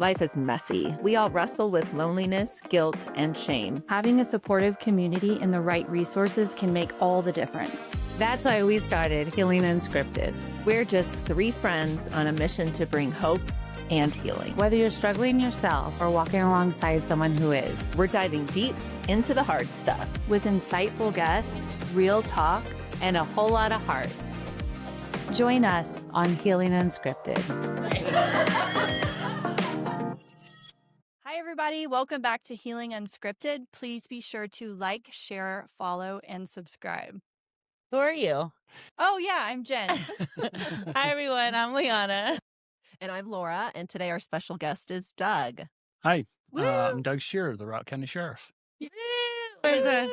Life is messy. We all wrestle with loneliness, guilt, and shame. Having a supportive community and the right resources can make all the difference. That's why we started Healing Unscripted. We're just three friends on a mission to bring hope and healing. Whether you're struggling yourself or walking alongside someone who is, We're diving deep into the hard stuff. With insightful guests, real talk, and a whole lot of heart. Join us on Healing Unscripted. Hi, everybody. Welcome back to Healing Unscripted. Please be sure to like, share, follow, and subscribe. Who are you? Oh, yeah, I'm Jen. Hi, everyone. I'm Liana. And I'm Laura, and today our special guest is Doug. Hi, I'm Doug Scherar, the Routt County Sheriff. Where's a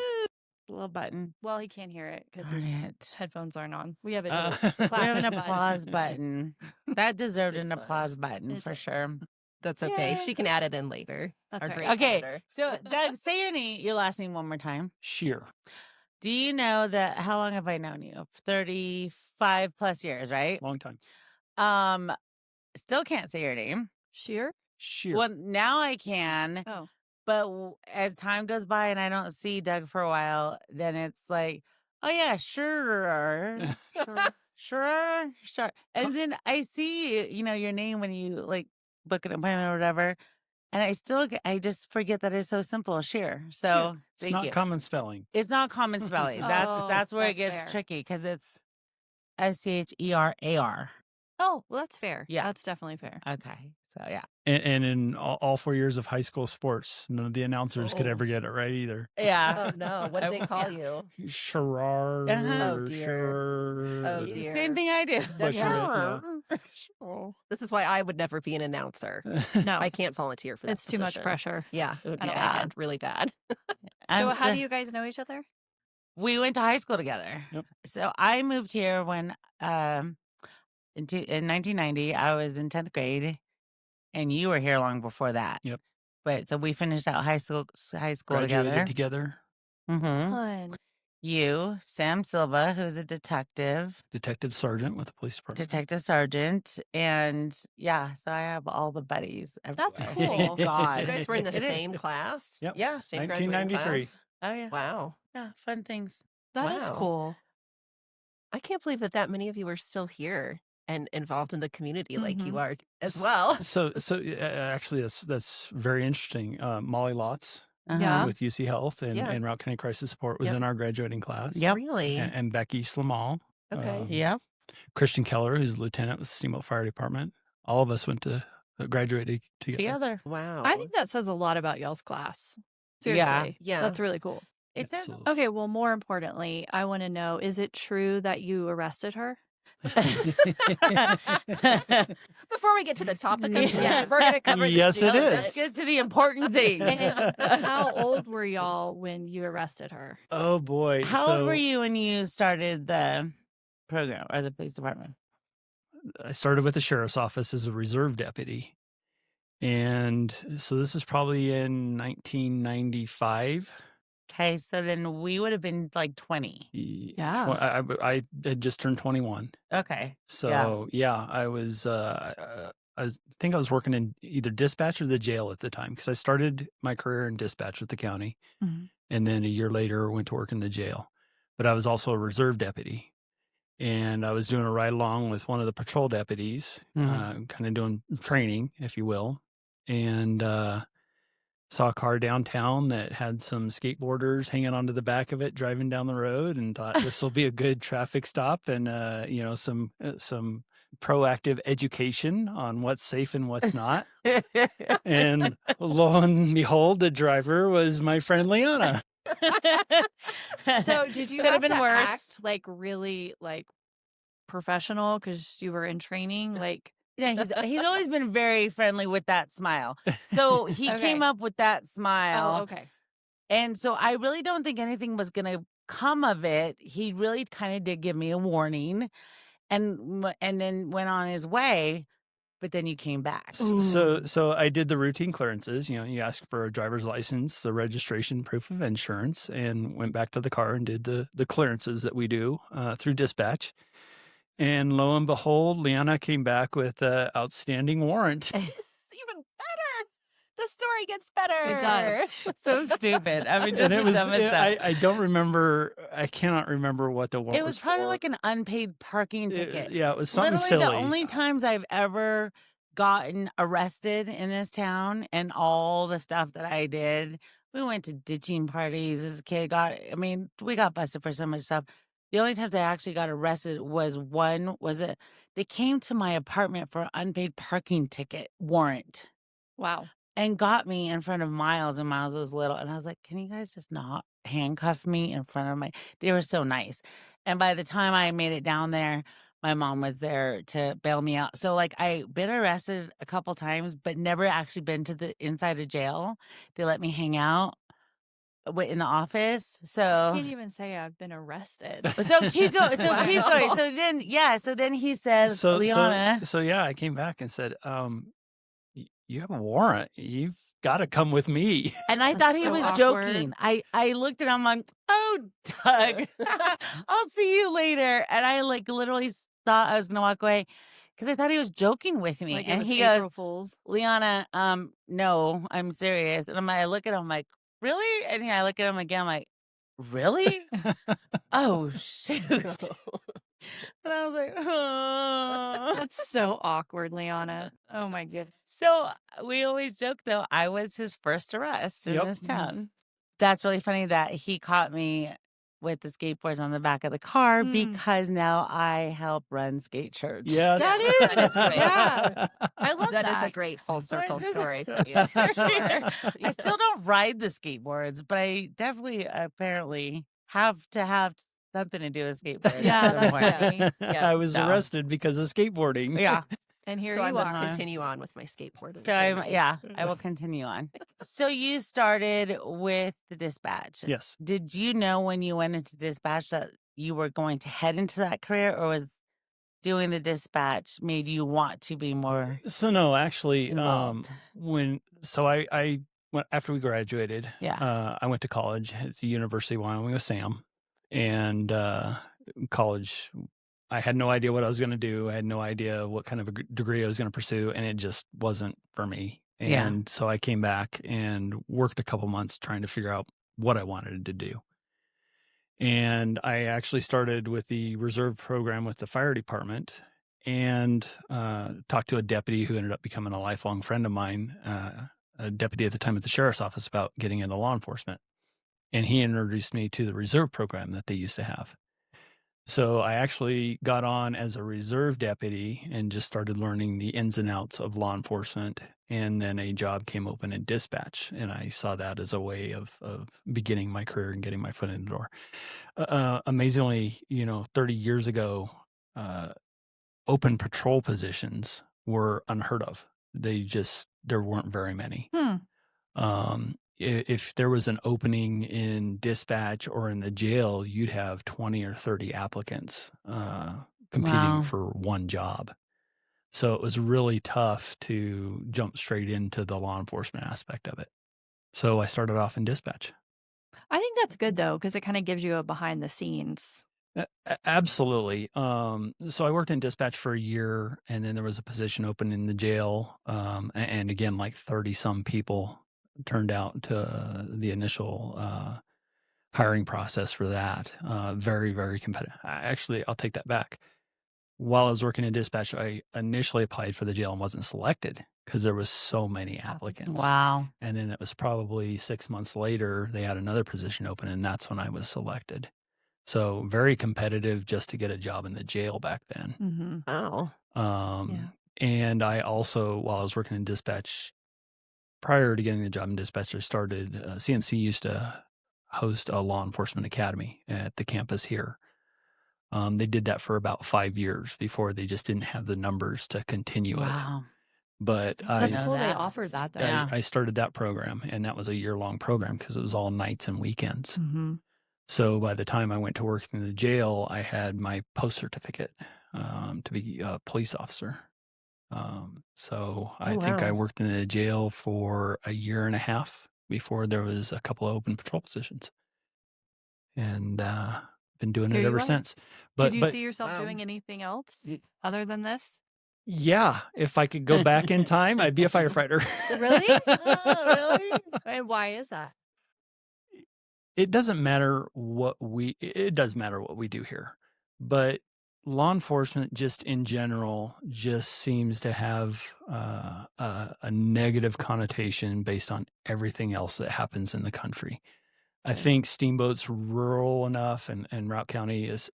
little button? Well, he can't hear it because Darn his it. headphones aren't on. We have it. We have an applause button. That deserved It's an fun. applause button It's for fun. sure. That's okay. Yeah. She can add it in later. That's Our right. great Okay, editor. so Doug, say your last name one more time. Shear. Do you know that? How long have I known you? 35 plus years, right? Long time. Still can't say your name. Sheer? Shear. Well, now I can. Oh. But as time goes by and I don't see Doug for a while, then it's like, oh yeah, sure. Sure. And then I see, your name when you like book an appointment or whatever. And I just forget that it's so simple, Sheer. So It's thank not you. common spelling. It's not common spelling. That's where it that's gets fair. tricky because it's Scherar. Oh, well, that's fair. Yeah. That's definitely fair. Okay. So yeah. And in all 4 years of high school sports, none of the announcers could Oh. ever get it right either. Yeah. Oh, no. What did they call you? Scherar. Uh-huh. Oh, dear. Scherar. Oh, dear. Same thing I do. That's right, This is why I would never be an announcer. No, I can't volunteer for that it's too much position. pressure. Yeah, it would I be don't like bad, really bad. So how do you guys know each other? We went to high school together. Yep. So I moved here when in 1990. I was in 10th grade, and you were here long before that. Yep. But so we finished out high school Graduated together. together. Mm-hmm. Fun. You, Sam Silva, who's a detective Sergeant with the police department. detective sergeant, and yeah, so I have all the buddies. That's everywhere. cool. Thank God. You guys were in the It is. same class? Yep. Yeah. Same graduating 1993. class? Oh yeah. Wow. Yeah. Fun things. That is Wow. cool. I can't believe that many of you are still here and involved in the community like you Mhm. are as well. So actually, that's very interesting. Molly Lotz Yeah. with UC Health and Yeah. Routt County Crisis Support was Yep. in our graduating class. Yep. Really? And Becky Slamal. Okay. Yep. Christian Keller, who's lieutenant with the Steamboat Fire Department. All of us went to graduated together. Together. Wow. I think that says a lot about y'all's class. Yeah. Seriously. Yeah. That's really cool. It says Absolutely. Okay, well, more importantly, I want to know, is it true that you arrested her? Before we get to the topic of today, Yeah. we're going to cover Yes, the it gist of is. Let's this. get to the important things. And how old were y'all when you arrested her? Oh boy! How old were you when you started the program or the police department? I started with the sheriff's office as a reserve deputy, and so this is probably in 1995. Okay, so then we would have been like 20. Yeah. I had just turned 21. Okay. So yeah, I was. I think I was working in either dispatch or the jail at the time because I started my career in dispatch with the county, Mhm. and then a year later went to work in the jail. But I was also a reserve deputy, and I was doing a ride along with one of the patrol deputies, kind of doing training, if you will, and saw a car downtown that had some skateboarders hanging onto the back of it, driving down the road, and thought this will be a good traffic stop and some proactive education on what's safe and what's not. And lo and behold, the driver was my friend Liana. So did you Could have have been to worse. act like really like professional because you were in training? Like, Yeah, he's always been very friendly with that smile. So he Okay. came up with that smile. oh, okay. And so I really don't think anything was going to come of it. He really kind of did give me a warning and then went on his way. But then you came back. So I did the routine clearances. You ask for a driver's license, the registration, proof of insurance, and went back to the car and did the clearances that we do through dispatch. And lo and behold, Liana came back with an outstanding warrant. It's even story gets better. It does. So stupid. I mean, just And the it was, dumbest stuff. I don't remember, I cannot remember what the It warrant was was probably for. like an unpaid parking It- ticket. yeah, it was something Literally, silly. the only times I've ever gotten arrested in this town and all the stuff that I did, we went to ditching parties as a kid. We got busted for so much stuff. The only times I actually got arrested they came to my apartment for an unpaid parking ticket warrant Wow. and got me in front of Miles, and Miles was little. And I was like, can you guys just not handcuff me in front of they were so nice. And by the time I made it down there, my mom was there to bail me out. So like I've been arrested a couple times, but never actually been to the inside of jail. They let me hang out in the office. I So can't even say I've been arrested. keep going. So keep going. Wow. So then he says, Liana. So yeah, I came back and said, you have a warrant. You've got to come with me. And I That's thought he so was awkward. joking. I looked at him like, oh, Doug, I'll see you later. And I like literally thought I was going to walk away because I thought he was joking with me. Like it And was he April goes, Fools. Liana, no, I'm serious. And I look at him like, really? And I look at him again, I'm like, really? Oh, shoot. And I was like, oh. That's so awkward, Liana. Oh my goodness. So we always joke, though, I was his first arrest in Yep. this town. That's really funny that he caught me with the skateboards on the back of the car because now I help run skate church. Yes. That is, yeah. I love That that. is a great full So it circle just- story for you. For sure. I still don't ride the skateboards, but I definitely apparently have to have something to do with skateboards. Yeah, at some that's point. funny. Yeah. I was So. arrested because of skateboarding. Yeah. And here So I you must are. continue on with my skateboarding. So journey. I will continue on. So you started with the dispatch. Yes. Did you know when you went into dispatch that you were going to head into that career, or was doing the dispatch made you want to be more So no, actually, involved? I went after we graduated. Yeah. I went to college at the University of Wyoming with Sam, and college. I had no idea what I was going to do. I had no idea what kind of a degree I was going to pursue, and it just wasn't for me. Yeah. And so I came back and worked a couple months trying to figure out what I wanted to do. And I actually started with the reserve program with the fire department and talked to a deputy who ended up becoming a lifelong friend of mine, a deputy at the time at the sheriff's office, about getting into law enforcement. And he introduced me to the reserve program that they used to have. So I actually got on as a reserve deputy and just started learning the ins and outs of law enforcement. And then a job came open in dispatch, and I saw that as a way of beginning my career and getting my foot in the door. Amazingly, 30 years ago, open patrol positions were unheard of. There weren't very many. If there was an opening in dispatch or in the jail, you'd have 20 or 30 applicants competing Wow. for one job. So it was really tough to jump straight into the law enforcement aspect of it. So I started off in dispatch. I think that's good though, because it kind of gives you a behind the scenes. Absolutely. So I worked in dispatch for a year, and then there was a position open in the jail. And again, like 30 some people turned out to the initial hiring process for that. Very, very competitive. Actually, I'll take that back. While I was working in dispatch, I initially applied for the jail and wasn't selected because there was so many applicants. Wow. And then it was probably 6 months later, they had another position open, and that's when I was selected. So very competitive just to get a job in the jail back then. Mm-hmm. Oh. And I also, while I was working in dispatch, prior to getting the job in dispatch, I started, CMC used to host a law enforcement academy at the campus here. They did that for about 5 years before they just didn't have the numbers to continue it. Wow. But That's know cool. They that. offered that though. Yeah. I started that program, and that was a year-long program because it was all nights and weekends. Mm-hmm. So by the time I went to work in the jail, I had my post certificate to be a police officer. So I think I wow. worked in the jail for a year and a half before there was a couple of open patrol positions, and been doing Here it you ever are. since. Did But you but see yourself Wow. doing anything else other than this? Yeah, if I could go back in time, I'd be a firefighter. Really? Oh, really? And why is that? It doesn't matter it does matter what we do here, but law enforcement just in general just seems to have a negative connotation based on everything else that happens in the country. I think Steamboat's rural enough, and Routt County is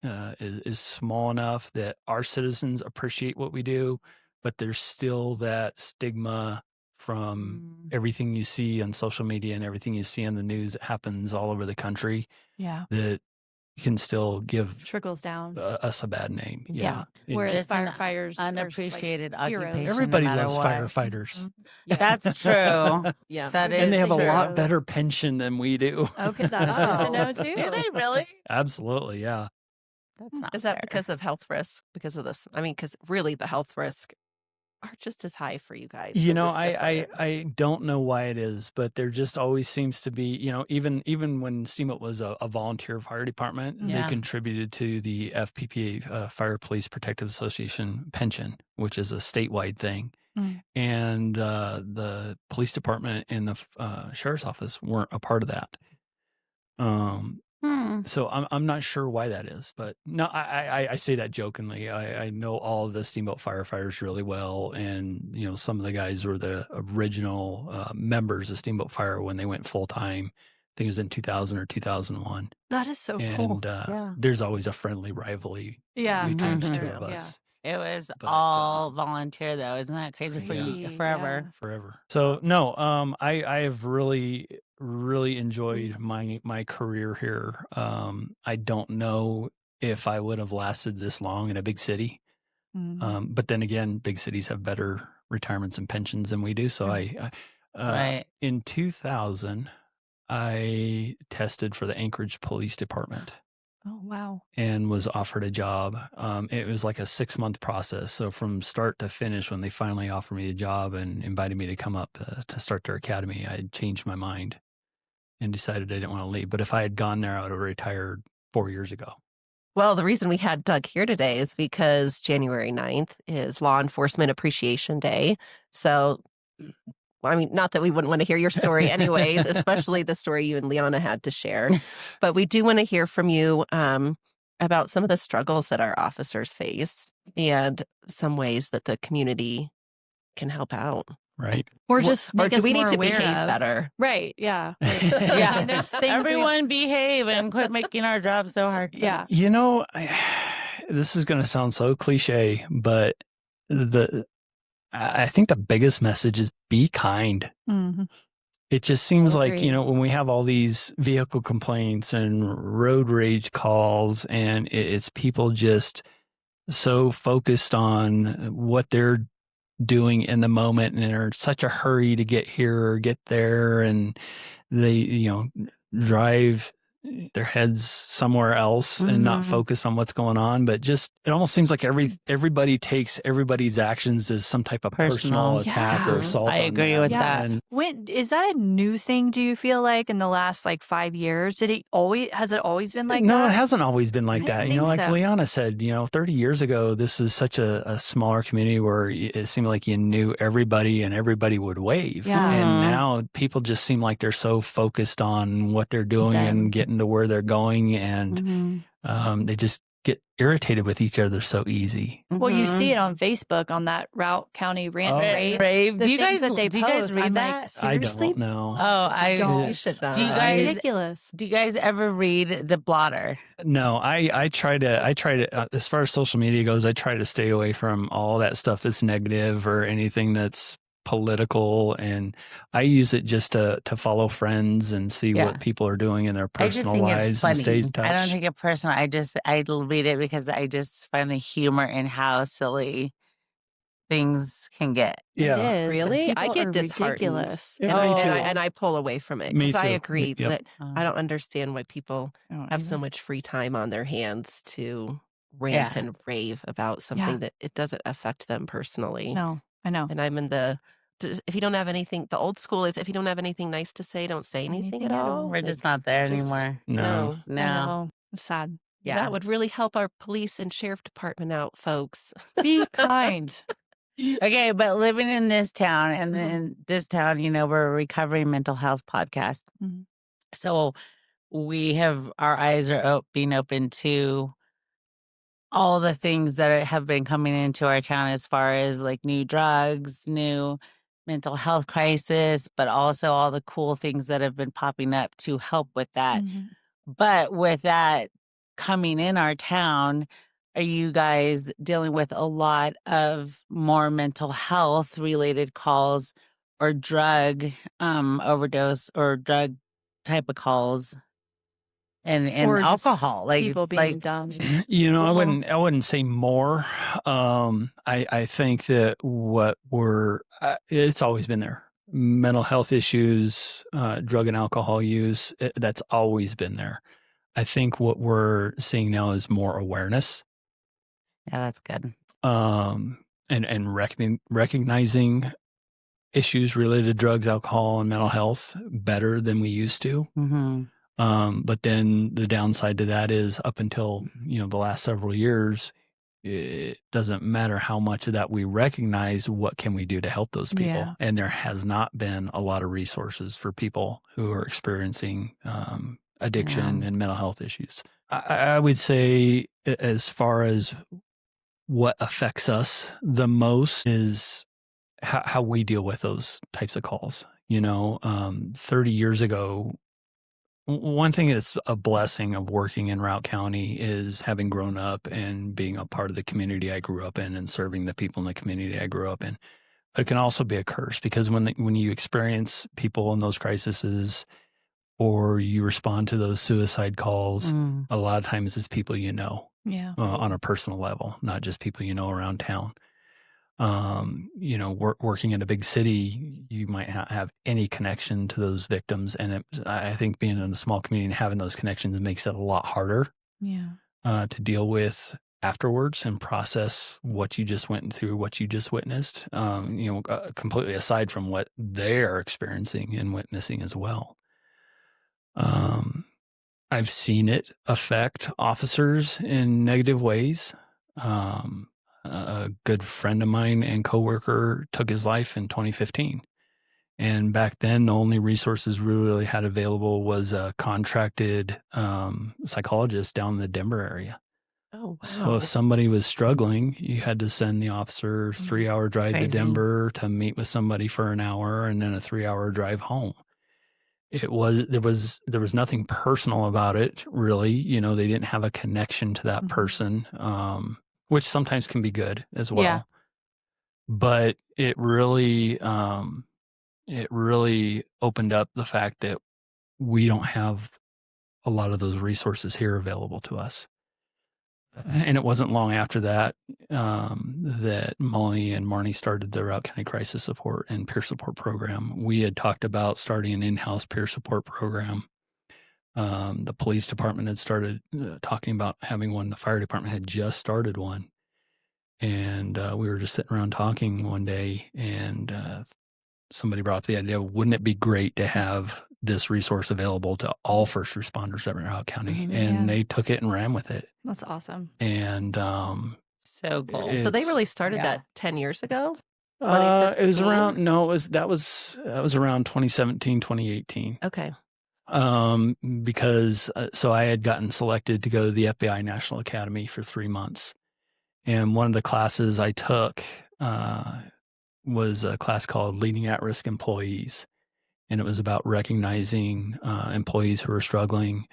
small enough that our citizens appreciate what we do, but there's still that stigma from everything you see on social media and everything you see on the news that happens all over the country Yeah. that can still give Trickles down. us a bad name. Yeah. It Whereas Just an firefighters are, like, unappreciated heroes. occupation. everybody no matter loves what. firefighters. That's true. Yeah. That We're is And they have a true. lot heroes. better pension than we do. Okay, that's good to know too. Do they really? Absolutely, yeah. That's not Is that fair. because of health risk? Because of this? I mean, because really the health risk are just as high for you guys. You but know, it's different. I don't know why it is, but there just always seems to be, even when Steamboat was a volunteer fire department, Yeah. they contributed to the FPPA, Fire Police Protective Association pension, which is a statewide thing. Mm. And the police department and the sheriff's office weren't a part of that. So I'm not sure why that is, but no, I say that jokingly. I know all of the Steamboat firefighters really well, and some of the guys were the original members of Steamboat Fire when they went full time. I think it was in 2000 or 2001. That is so cool. And there's always a friendly rivalry Yeah. between the Mhm. two of Yeah. us. It was But, all volunteer though. Isn't that crazy for Crazy, you forever? forever. So no, I have really enjoyed my career here. I don't know if I would have lasted this long in a big city. Mhm. But then again, big cities have better retirements and pensions than we do. So Right. in 2000, I tested for the Anchorage Police Department Oh wow. and was offered a job. It was like a 6-month process. So from start to finish, when they finally offered me a job and invited me to come up to start their academy, I changed my mind and decided I didn't want to leave. But if I had gone there, I would have retired 4 years ago. Well, the reason we had Doug here today is because January 9th is Law Enforcement Appreciation Day. So, I mean, not that we wouldn't want to hear your story anyways, especially the story you and Liana had to share. But we do want to hear from you about some of the struggles that our officers face and some ways that the community can help out. Right. Or just Or make do us we need more to aware behave of. better? Right. Yeah. Yeah. There's things Everyone behave and quit making our job so hard. Yeah. This is going to sound so cliche, but I think the biggest message is be kind. Mm-hmm. It just seems like, Agreed. when we have all these vehicle complaints and road rage calls, and it's people just so focused on what they're doing in the moment, and they're in such a hurry to get here or get there, and they, drive their heads somewhere else and not focus on what's going on. But just, it almost seems like everybody takes everybody's actions as some type of personal attack or Yeah. assault. I on agree them. with Yeah. that. And Is that a new thing, do you feel like, in the last 5 years? Has it always been like no, that? it hasn't always been like I that. didn't think Like so. Liana said, 30 years ago, this is such a smaller community where it seemed like you knew everybody and everybody would wave. Yeah. And now people just seem like they're so focused on what they're doing Them. and getting to where they're going. And they just get irritated with each other so easy. Well, you see it on Facebook on that Routt County rant Oh. rave. Rave. The Do you things guys that they do you guys post, read I'm that? like, seriously? I don't know. Oh, I Don't. You should not. Do you It's guys- ridiculous. Do you guys ever read the blotter? No, I try to, as far as social media goes, I try to stay away from all that stuff that's negative or anything that's political, and I use it just to follow friends and see Yeah. what people are doing in their I just personal think it's lives and funny. stay in touch. I don't take it personal. I read it because I just find the humor in how silly things can get. Yeah. It is. Really? And I people get are disheartened. ridiculous. Yeah, And, me too. and I pull away from it Me because I too. agree Yep. that I don't understand why people have so much free time on their hands to rant Yeah. and rave about something that it doesn't affect them personally. No, I know. And I'm in if you don't have anything, the old school is if you don't have anything nice to say, don't say anything at all. We're just not there just- anymore. No. I No. know. It's sad. Yeah. That would really help our police and sheriff department out, folks. Be kind. Okay, but living in this town, and Mhm. in this town, we're a recovering mental health podcast. Mhm. So we have our eyes are being open to all the things that have been coming into our town as far as like new drugs, new mental health crisis, but also all the cool things that have been popping up to help with that. Mhm. But with that coming in our town, are you guys dealing with a lot of more mental health related calls or drug overdose or drug type of calls and Or just alcohol? people being dumb. I Well, wouldn't say more. I think that it's always been there. Mental health issues, drug and alcohol use, that's always been there. I think what we're seeing now is more awareness, yeah, that's good. and recognizing issues related to drugs, alcohol, and mental health better than we used to. Mm-hmm. But then the downside to that is up until, the last several years, it doesn't matter how much of that we recognize, what can we do to help those people? Yeah. And there has not been a lot of resources for people who are experiencing addiction Yeah. and mental health issues. I would say, as far as what affects us the most, is how we deal with those types of calls. 30 years ago, one thing that's a blessing of working in Routt County is having grown up and being a part of the community I grew up in and serving the people in the community I grew up in. But it can also be a curse, because when you experience people in those crises, or you respond to those suicide calls, Mm. a lot of times it's people Yeah. on a personal level, not just people around town. Working in a big city, you might not have any connection to those victims. And I think being in a small community and having those connections makes it a lot harder Yeah. to deal with afterwards and process what you just went through, what you just witnessed, completely aside from what they're experiencing and witnessing as well. I've seen it affect officers in negative ways. A good friend of mine and coworker took his life in 2015. And back then, the only resources we really had available was a contracted psychologist down in the Denver area. Oh, So wow. if somebody was struggling, you had to send the officer 3-hour drive to Crazy. Denver to meet with somebody for an hour, and then a 3-hour drive home. There was nothing personal about it, really. They didn't have a connection to that Mhm. person, which sometimes can be good as well. Yeah. But it really opened up the fact that we don't have a lot of those resources here available to us. And it wasn't long after that that Molly and Marnie started the Routt County Crisis Support and Peer Support Program. We had talked about starting an in-house peer support program. The police department had started talking about having one. The fire department had just started one. And we were just sitting around talking one day, and somebody brought up the idea, wouldn't it be great to have this resource available to all first responders in Routt County? Mhm. And Yeah. they took it and ran with it. That's awesome. And So cool. So they it's- really started yeah. that 10 years ago? it was 2015? around, no, that was around 2017, 2018. Okay. Because so I had gotten selected to go to the FBI National Academy for 3 months. And one of the classes I took was a class called Leading At-Risk Employees. And it was about recognizing employees who are struggling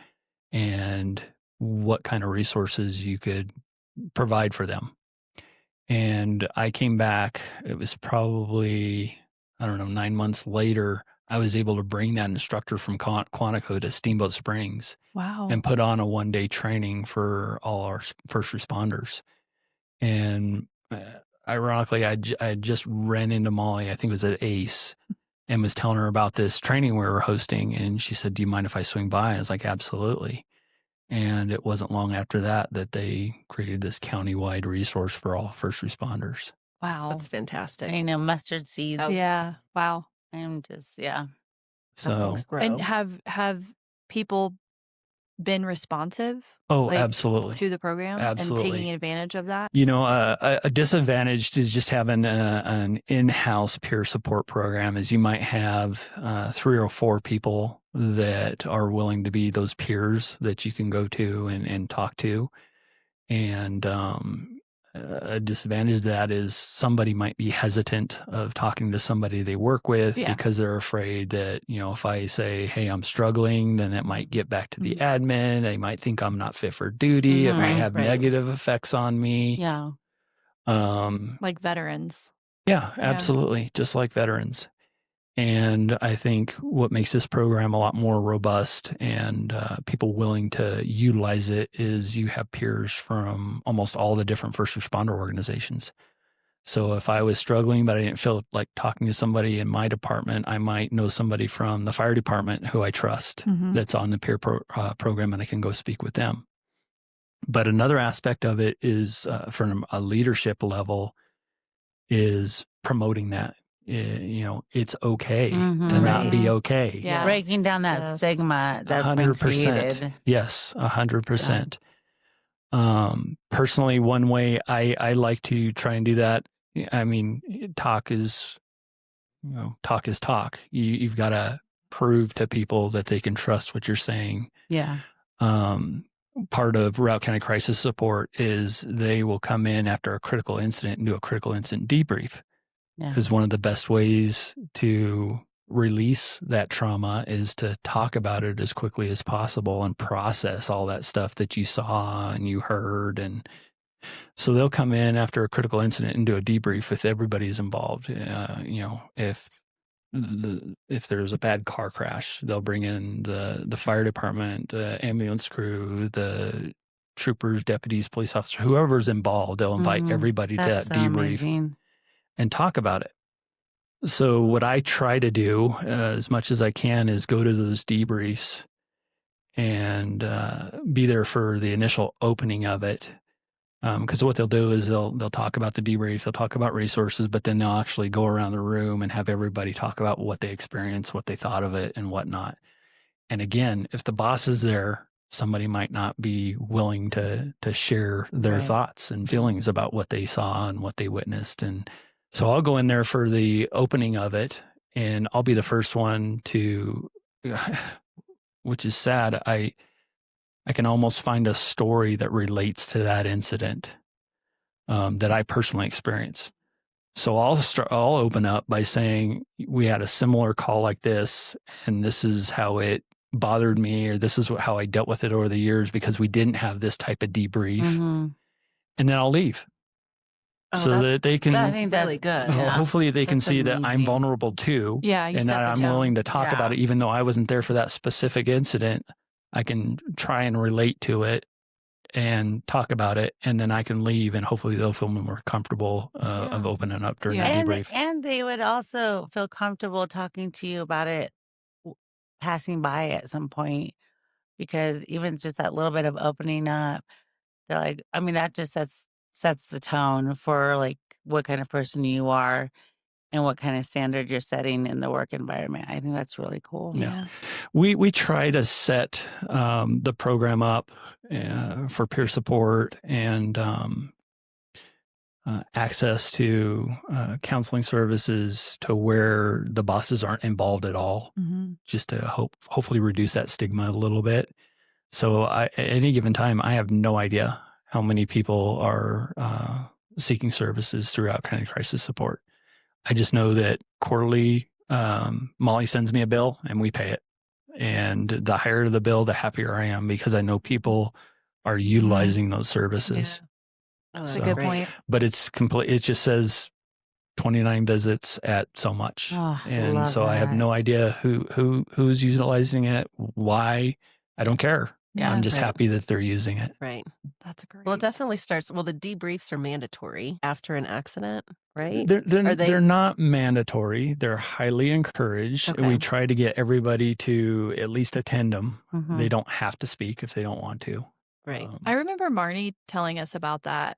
and what kind of resources you could provide for them. And I came back, it was probably, 9 months later, I was able to bring that instructor from Quantico to Steamboat Springs Wow. and put on a 1-day training for all our first responders. And ironically, I just ran into Molly, I think it was at Ace, and was telling her about this training we were hosting. And she said, do you mind if I swing by? And I was like, absolutely. And it wasn't long after that they created this countywide resource for all first responders. Wow. That's fantastic. I know mustard seeds. That was- Yeah. Wow. I'm just, yeah. Helping So us grow. And have people been responsive Oh, like, absolutely. to the program and Absolutely. taking advantage of that? You know, a disadvantage is just having an in-house peer support program is you might have 3 or 4 people that are willing to be those peers that you can go to and talk to. And a disadvantage of that is somebody might be hesitant of talking to somebody they work with Yeah. because they're afraid that, you know, if I say, hey, I'm struggling, then it might get back to the admin. They might think I'm not fit for duty. It might have negative effects on me. Yeah. Like veterans. Yeah, absolutely. Just like veterans. And I think what makes this program a lot more robust and people willing to utilize it is you have peers from almost all the different first responder organizations. So if I was struggling, but I didn't feel like talking to somebody in my department, I might know somebody from the fire department who I trust that's on the peer program, and I can go speak with them. But another aspect of it is from a leadership level is promoting that. You know, it's okay to not be okay. Yeah. Breaking down that stigma that's been 100%. created. Yes, 100%. Personally, one way I like to try and do that, I mean, talk is talk. You've got to prove to people that they can trust what you're saying. Yeah. Part of Routt County crisis support is they will come in after a critical incident and do a critical incident debrief. Yeah. Because one of the best ways to release that trauma is to talk about it as quickly as possible and process all that stuff that you saw and you heard. And so they'll come in after a critical incident and do a debrief with everybody who's involved. You know, if there's a bad car crash, they'll bring in the fire department, the ambulance crew, the troopers, deputies, police officers, whoever's involved. They'll invite everybody to that debrief and talk about it. So what I try to do as much as I can is go to those debriefs and be there for the initial opening of it. Because what they'll do is they'll talk about the debrief, they'll talk about resources, but then they'll actually go around the room and have everybody talk about what they experienced, what they thought of it, and whatnot. And again, if the boss is there, somebody might not be willing to share their thoughts and feelings about what they saw and what they witnessed. And so I'll go in there for the opening of it, and I'll be the first one to, which is sad, I can almost find a story that relates to that incident that I personally experienced. So I'll open up by saying we had a similar call like this, and this is how it bothered me, or this is how I dealt with it over the years because we didn't have this type of debrief, and then I'll leave. So that they can, I think really good. Hopefully they can see that I'm vulnerable too. Yeah, you and set that the I'm tone. willing to talk about it, even though I wasn't there for that specific incident. I can try and relate to it and talk about it, and then I can leave, and hopefully they'll feel more comfortable of opening up during the debrief. And they would also feel comfortable talking to you about it passing by at some point, because even just that little bit of opening up, they're like, I mean, that just sets the tone for like what kind of person you are and what kind of standard you're setting in the work environment. I think that's really cool. Yeah. We try to set the program up for peer support and access to counseling services to where the bosses aren't involved at all, just to hopefully reduce that stigma a little bit. So at any given time, I have no idea how many people are seeking services through Routt County crisis support. I just know that quarterly, Molly sends me a bill and we pay it. And the higher the bill, the happier I am, because I know people are utilizing those services. Yeah. Oh, that's a good point. But it's complete. It just says 29 visits at so much. And so I have no idea who's utilizing it, why. I don't care. Yeah, I'm just happy that they're using it. Right. That's great. Well, it definitely starts. Well, the debriefs are mandatory after an accident, right? They're not mandatory. They're highly encouraged. Okay. We try to get everybody to at least attend them. Mhm. They don't have to speak if they don't want to. Right. I remember Marnie telling us about that,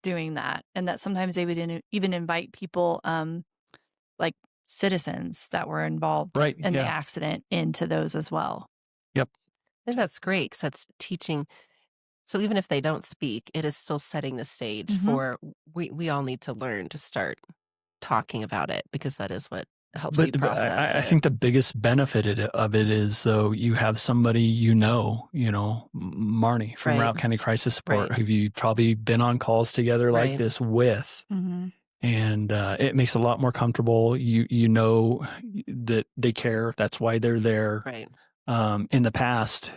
doing that, and that sometimes they would even invite people, like citizens that were involved Right, in the yeah. accident into those as well. Yep. think that's great because that's teaching. So even if they don't speak, it is still setting the stage for we all need to learn to start talking about it because that is what helps you But process I it. think the biggest benefit of it is, though, you have somebody Marnie from Right. Routt County Crisis Support, Right. who you've probably been on calls together like Right. this with. Mhm. And it makes it a lot more comfortable. You know that they care. That's why they're there. Right. In the past,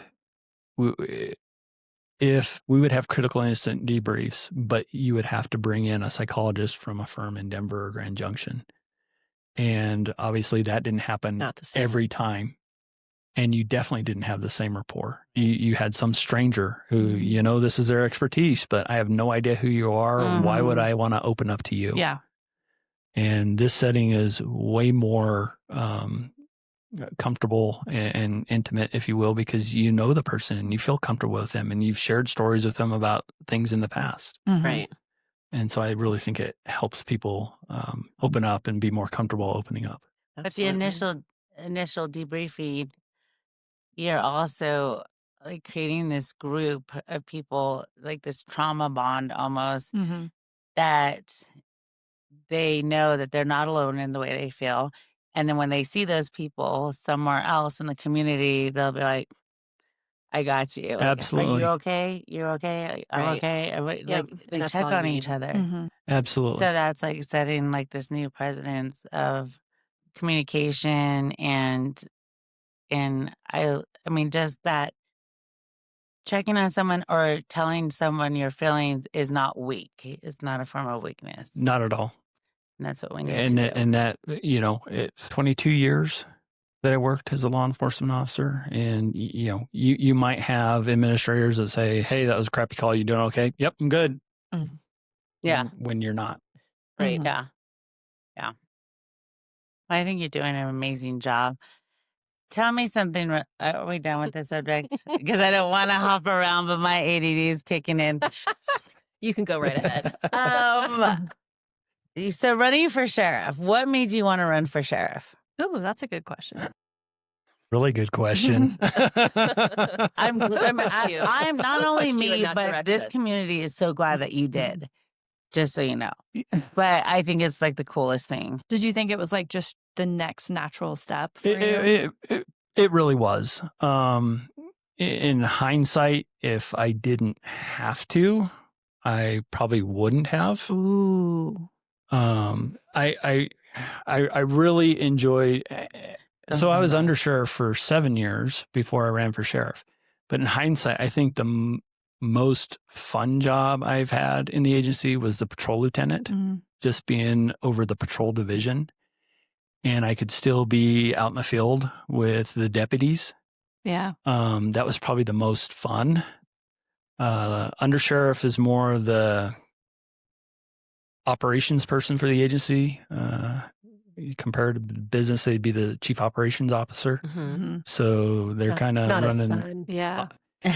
if we would have critical incident debriefs, but you would have to bring in a psychologist from a firm in Denver or Grand Junction. And obviously that didn't happen Not the same. every time. And you definitely didn't have the same rapport. You had some stranger who, this is their expertise, but I have no idea who you are. Why would I want to open up to you? Yeah. And this setting is way more comfortable and intimate, if you will, because you know the person and you feel comfortable with them and you've shared stories with them about things in the past. Right. And so I really think it helps people open up and be more comfortable opening up. But the initial debriefing, you're also like creating this group of people, like this trauma bond almost, that they know that they're not alone in the way they feel. And then when they see those people somewhere else in the community, they'll be like, I got you. Like, Absolutely. Are you okay? You're okay? I'm Right. okay. Like Yep, they that's check all you on each need. other. Absolutely. So that's like setting like this new precedence of communication and I mean just that checking on someone or telling someone your feelings is not weak. It's not a form of weakness. Not at all. And that's what we need to do. And that, it's 22 years that I worked as a law enforcement officer. And, you might have administrators that say, hey, that was a crappy call. You doing okay? Yep, I'm good. Yeah. When you're not. Right. Yeah. Yeah. I think you're doing an amazing job. Tell me something. Are we done with this subject? Because I don't want to hop around, but my ADD is kicking in. You can go right ahead. So running for sheriff, what made you want to run for sheriff? Oh, that's a good question. Really good question. I'm not only Pushed you in me, that but this direction. community is so glad that you did. Just so you know. But I think it's like the coolest thing. Did you think it was like just the next natural step for you? It really was. In hindsight, if I didn't have to, I probably wouldn't have. Ooh. I really enjoyed. So I was under sheriff for 7 years before I ran for sheriff. But in hindsight, I think the most fun job I've had in the agency was the patrol lieutenant, just being over the patrol division. And I could still be out in the field with the deputies. Yeah. That was probably the most fun. Under sheriff is more of the operations person for the agency. Compared to business, they'd be the chief operations officer. So they're kind of running. As fun. Yeah.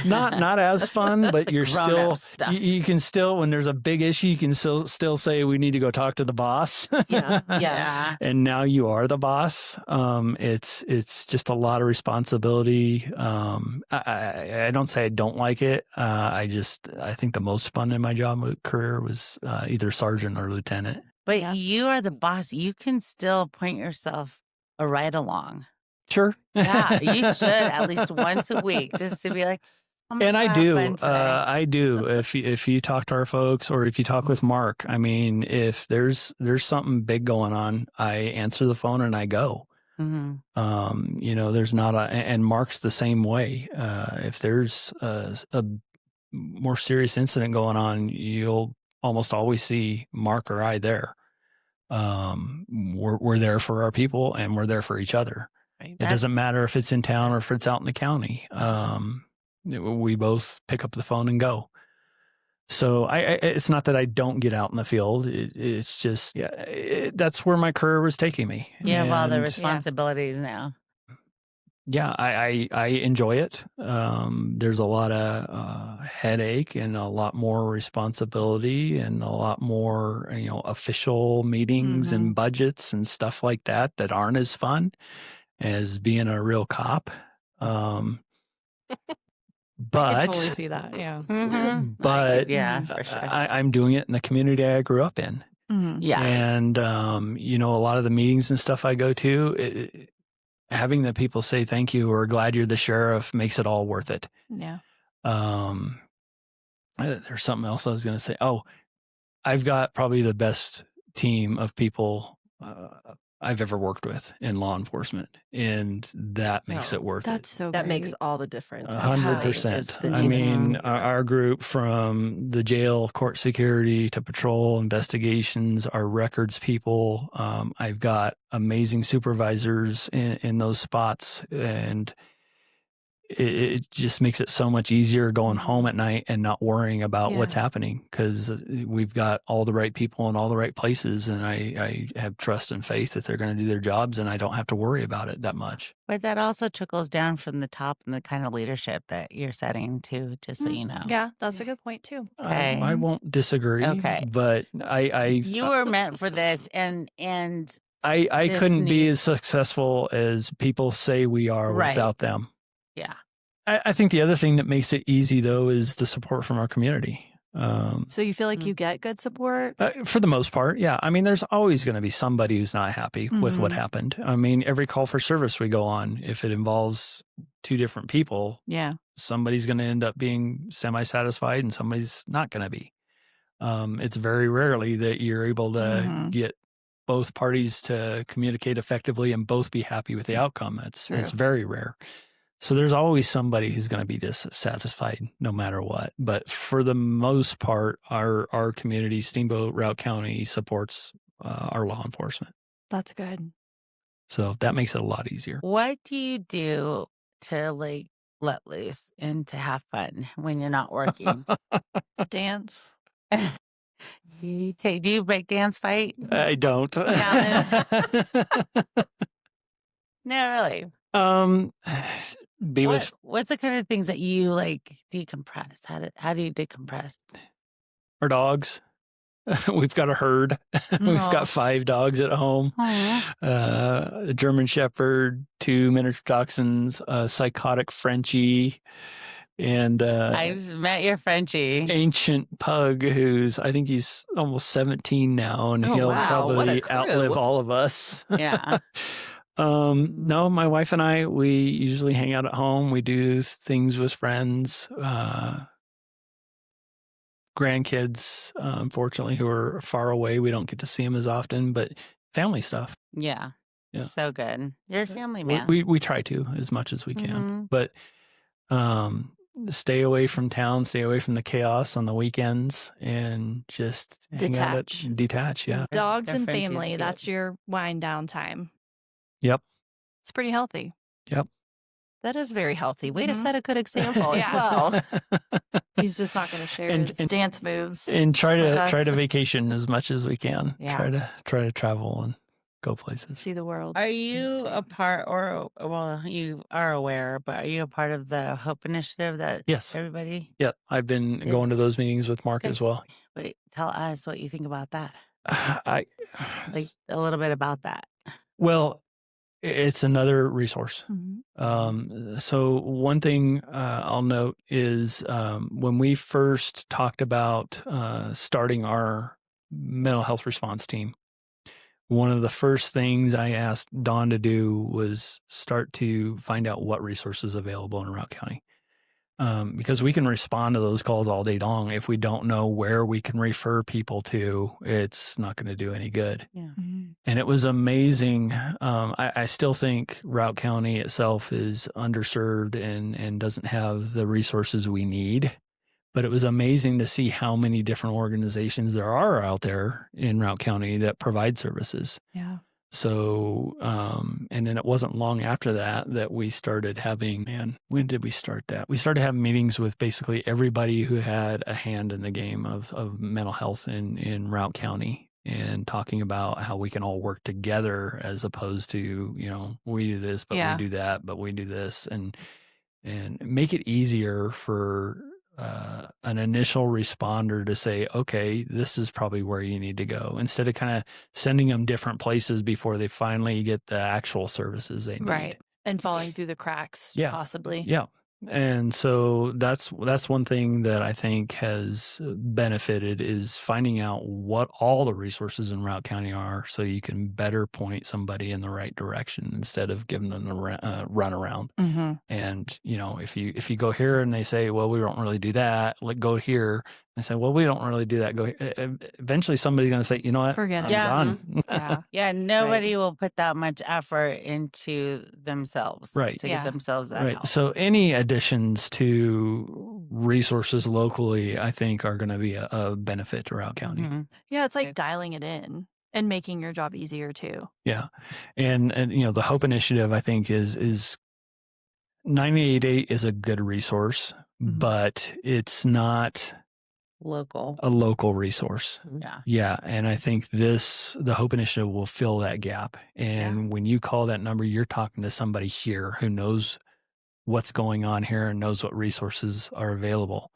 Not as fun, but you're still stuff. you can still, when there's a big issue, you can still say we need to go talk to the boss. Yeah. And now you are the boss. It's just a lot of responsibility. I don't say I don't like it. I think the most fun in my job career was either sergeant or lieutenant. But you are the boss. You can still point yourself a ride along. Sure. Yeah, you should at least once a week just to be like, and I do. I do. If you talk to our folks or if you talk with Mark, I mean, if there's something big going on, I answer the phone and I go. There's not and Mark's the same way. If there's a more serious incident going on, you'll almost always see Mark or I there. We're there for our people and we're there for each other. Right. It doesn't matter if it's in town or if it's out in the county. We both pick up the phone and go. So it's not that I don't get out in the field. It's just, that's where my career was taking me. Yeah, well, the And, responsibilities now. yeah, I enjoy it. There's a lot of headache and a lot more responsibility and a lot more, official meetings and budgets and stuff like that aren't as fun as being a real cop. I But totally see that. Yeah. Mhm. but Yeah, for sure. I'm doing it in the community I grew up in. Mhm. Yeah. And, a lot of the meetings and stuff I go to, having the people say thank you or glad you're the sheriff makes it all worth it. Yeah. There's something else I was going to say. Oh, I've got probably the best team of people I've ever worked with in law enforcement, and that makes it worth That's it. so That great. makes all the difference. 100%. The I team. mean, our group from the jail, court security to patrol investigations, our records people. I've got amazing supervisors in those spots, and it just makes it so much easier going home at night and not worrying about what's happening, because we've got all the right people in all the right places, and I have trust and faith that they're going to do their jobs, and I don't have to worry about it that much. But that also trickles down from the top and the kind of leadership that you're setting too, just so you know. Yeah, that's a good point too. Okay. I won't disagree. Okay. But You were meant for this, and I this couldn't be needs- as successful as people say we are Right. without them. yeah. I think the other thing that makes it easy, though, is the support from our community. So you feel like you get good support? For the most part, yeah. I mean, there's always going to be somebody who's not happy with what Mhm. happened. I mean, every call for service we go on, if it involves two different people, Yeah. somebody's going to end up being semi-satisfied and somebody's not going to be. It's very rarely that you're able to Mhm. get both parties to communicate effectively and both be happy with the outcome. It's very rare. So there's always somebody who's going to be dissatisfied no matter what. But for the most part, our community, Steamboat, Routt County, supports our law enforcement. That's good. So that makes it a lot easier. What do you do to like let loose and to have fun when you're not working? Dance. Do you break dance fight? I don't. No, really. Be with What's the kind of things that you like decompress? How do you decompress? our dogs. We've got a herd. We've Aw. got 5 dogs at home. Aw. A German Shepherd, 2 miniature dachshunds, a psychotic Frenchie, and I've met your Frenchie. ancient pug I think he's almost 17 now, and Oh, he'll wow. What a probably crew. outlive all of us. Yeah. No, my wife and I, we usually hang out at home. We do things with friends, grandkids, unfortunately, who are far away. We don't get to see them as often, but family stuff. Yeah. Yeah. So good. You're a family We, man. we try to as much as we can, Mhm. but stay away from town, stay away from the chaos on the weekends, and just hang out detach. Yeah. Dogs Their and Frenchie's family. cute. That's your wind down time. Yep. It's pretty healthy. That is very healthy. Way to Mhm. set a good example as Yeah. well. He's just not going to share And- his and- dance moves. And try with to us. vacation as much as we can. Yeah. Try to travel and go places. See the world. Are you a part, or well, you are aware, but are you a part of the Hope Initiative that Yes. everybody? Yeah, I've been going to Is- those meetings with Mark Okay. as well. Wait, tell us what you think about that. Like, A little bit about that. well, it's another resource. Mhm. So one thing I'll note is when we first talked about starting our mental health response team, one of the first things I asked Dawn to do was start to find out what resources available in Routt County. Because we can respond to those calls all day long. If we don't know where we can refer people to, it's not going to do any good. Yeah. Mhm. And it was amazing. I still think Routt County itself is underserved and doesn't have the resources we need. But it was amazing to see how many different organizations there are out there in Routt County that provide services. Yeah. So, and then it wasn't long after that we started having, when did we start that? We started having meetings with basically everybody who had a hand in the game of mental health in Routt County, and talking about how we can all work together as opposed to, we do this, but Yeah. we do that, but we do this, and make it easier for an initial responder to say, okay, this is probably where you need to go, instead of kind of sending them different places before they finally get the actual services they need. Right. And falling through the cracks, Yeah. possibly. Yeah. And so that's one thing that I think has benefited is finding out what all the resources in Routt County are, so you can better point somebody in the right direction instead of giving them a run around. Mm-hmm. And if you go here and they say, well, we don't really do that, like go here. And say, well, we don't really do that. Go here. Eventually somebody's going to say, you know what? Forget I'm it. Yeah. done. Yeah. Yeah, nobody will put that much effort into themselves Right. to Yeah. get themselves that Right. help. So any additions to resources locally, I think, are going to be a benefit to Routt County. Mhm. Yeah, it's like Okay. dialing it in and making your job easier too. Yeah. And the Hope Initiative, I think, is 988 is a good resource, Mhm. but it's not Local. a local resource. Yeah. Yeah. And I think the Hope Initiative will fill that gap. And when you call that number, you're talking to somebody here who knows what's going on here and knows what resources are available.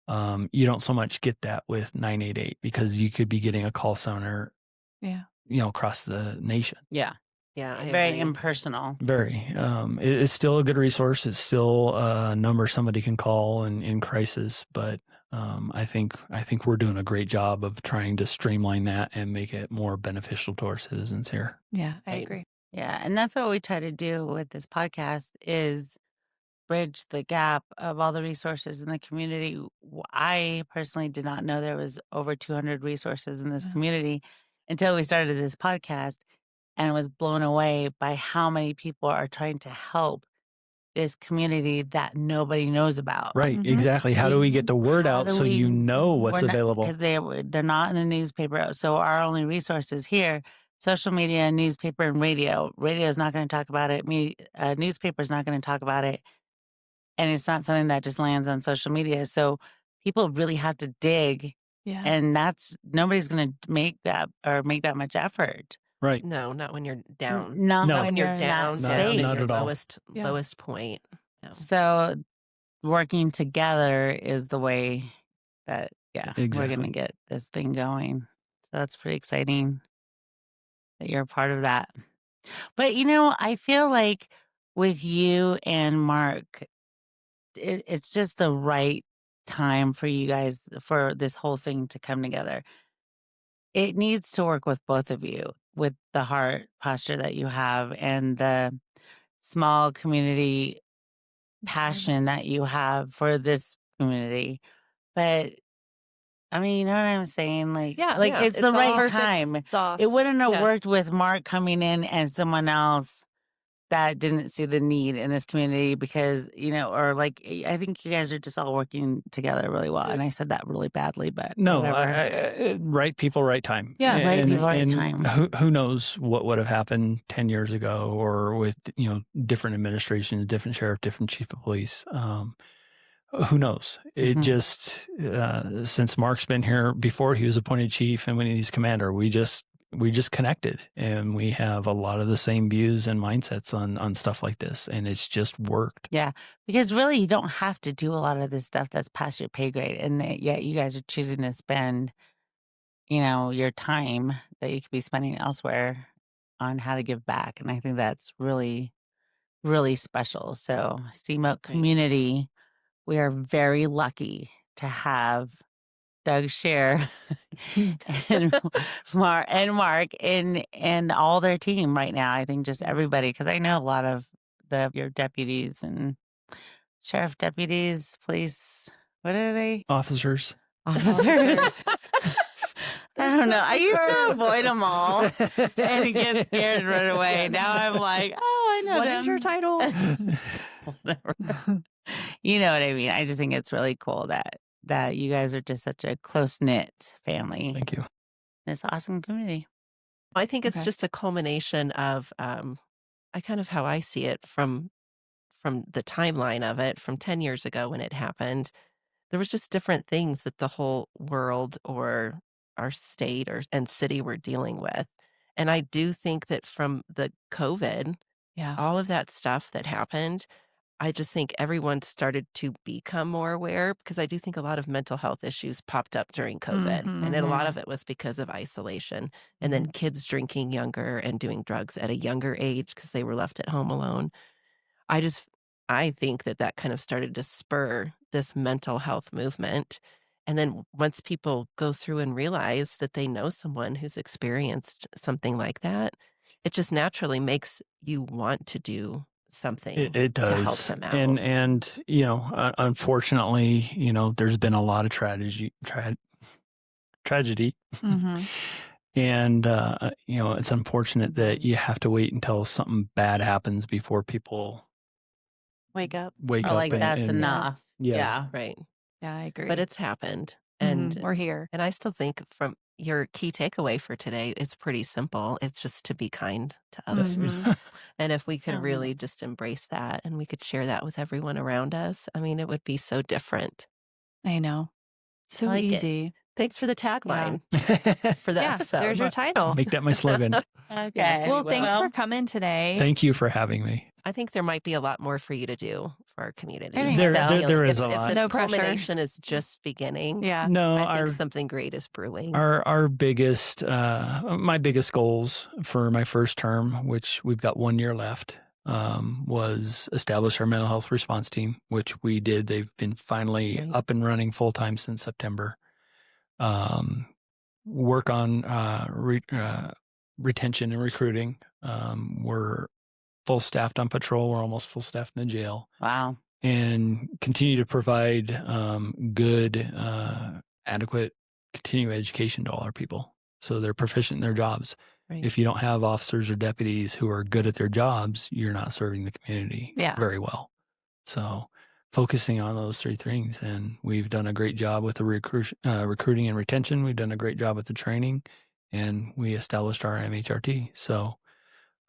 You don't so much get that with 988 because you could be getting a call center, Yeah. across the nation. Yeah. Yeah, I Very agree. impersonal. Very. It's still a good resource. It's still a number somebody can call in crisis, but I think we're doing a great job of trying to streamline that and make it more beneficial to our citizens here. Yeah, I Right. agree. Yeah. And that's what we try to do with this podcast is bridge the gap of all the resources in the community. I personally did not know there was over 200 resources in this Yeah. community until we started this podcast, and was blown away by how many people are trying to help this community that nobody knows about. Right. Mhm. Exactly. How do we get the word How out do so we- you know what's available? Because they're not in the newspaper. So our only resources here, social media, newspaper, and radio. Radio is not going to talk about it. Newspaper is not going to talk about it. And it's not something that just lands on social media. So people really have to dig. Yeah. And nobody's going to make that much effort. Right. No, not when you're down. Not No. when you're in down, that Not- state. not at at all. Yeah. lowest point. No. So working together is the way that, we're Exactly. going to get this thing going. So that's pretty exciting that you're a part of that. But, I feel like with you and Mark, it's just the right time for you guys, for this whole thing to come together. It needs to work with both of you, with the heart posture that you have and the small community passion that you have for this community. But I mean, you know what I'm saying? Like, Yeah, it's the it's all right perfect time. sauce. It wouldn't have Yes. worked with Mark coming in and someone else that didn't see the need in this community because, I think you guys are just all working together really well. And I said that really badly, but No, whatever. right people, right time. Yeah, right And- people, right and time. Who knows what would have happened 10 years ago or with, different administrations, different sheriff, different chief of police. Who knows? It Mhm. just, since Mark's been here before he was appointed chief and when he's commander, we just connected and we have a lot of the same views and mindsets on stuff like this. And it's just worked. Yeah, because really you don't have to do a lot of this stuff that's past your pay grade. And yet you guys are choosing to spend, your time that you could be spending elsewhere on how to give back. And I think that's really, really special. So Steamboat community, we are very lucky to have Doug Scherar and Mark and all their team right now. I think just everybody, because I know a lot of your deputies and sheriff deputies, police. What are they? Officers. Officers. I don't know. I used to avoid them all and get scared and run away. Now I'm like, oh, I know What them. is your title? Whatever. You know what I mean? I just think it's really cool that you guys are just such a close-knit family. Thank you. This awesome community. I think it's Okay. just a culmination of I kind of how I see it from the timeline of it from 10 years ago when it happened. There was just different things that the whole world or our state and city were dealing with. And I do think that from the COVID, Yeah. all of that stuff that happened, I just think everyone started to become more aware because I do think a lot of mental health issues popped up during COVID. And then a lot of it was because of isolation and then kids drinking younger and doing drugs at a younger age because they were left at home alone. I just I think that kind of started to spur this mental health movement. And then once people go through and realize that they know someone who's experienced something like that, it just naturally makes you want to do something It to help does. them out. And unfortunately, there's been a lot of tragedy. Mm-hmm. And, it's unfortunate that you have to wait until something bad happens before people Wake up. wake Or up. like that's enough. Yeah. Right. Yeah, I agree. But it's happened. Mhm. And We're here. and I still think from your key takeaway for today, it's pretty simple. It's just to be kind to others. Mhm. And if we could Oh. really just embrace that and we could share that with everyone around us, I mean, it would be so different. I know. So like it. easy. Thanks for the tagline for the Yeah, episode. there's your title. Make that my slogan. Okay. Well, thanks for coming today. Thank you for having me. I think there might be a lot more for you to do for our community. I think There- so. there is if, a lot. If No this pressure. culmination is just beginning, Yeah. No, I think something great is brewing. our biggest, my biggest goals for my first term, which we've got 1 year left, was establish our mental health response team, which we did. They've been finally Right. up and running full time since September. Work on retention and recruiting. We're full staffed on patrol. We're almost full staffed in the jail. Wow. And continue to provide good, adequate continuing education to all our people so they're proficient in their jobs. Right. If you don't have officers or deputies who are good at their jobs, you're not serving the community very well. So focusing on those three things. And we've done a great job with the recruiting and retention. We've done a great job with the training, and we established our MHRT. So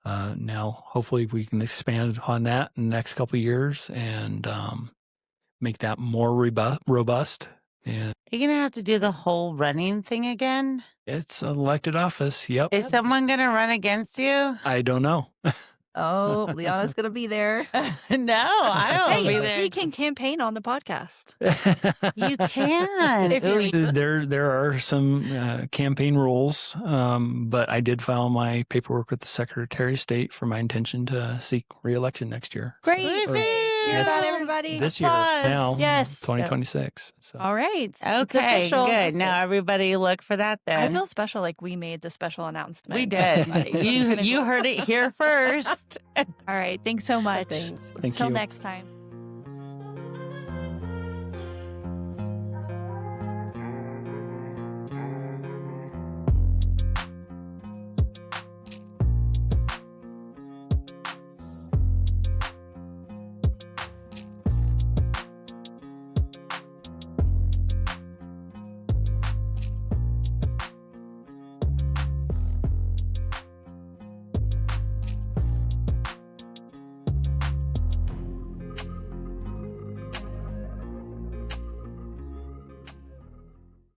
now hopefully we can expand upon that in the next couple of years and make that more robust. And You're going to have to do the whole running thing again? it's an elected office. Yep. Is someone going to run against you? I don't know. Oh, Liana's going to be there. No, I don't Hey, be there. he can campaign on the podcast. You can. If you Ooh, There are some campaign rules, but I did file my paperwork with the Secretary of State for my intention to seek re-election next year. Great. Woohoo! Hear That's- that, everybody? This year Applause. now, Yes. 2026. So. All right. It's Okay, official. good. Now everybody look for that then. I feel special like we made the special announcement. we did. Like, you heard it here first. All right. Thanks so much. Thanks. Thank Until you. next time.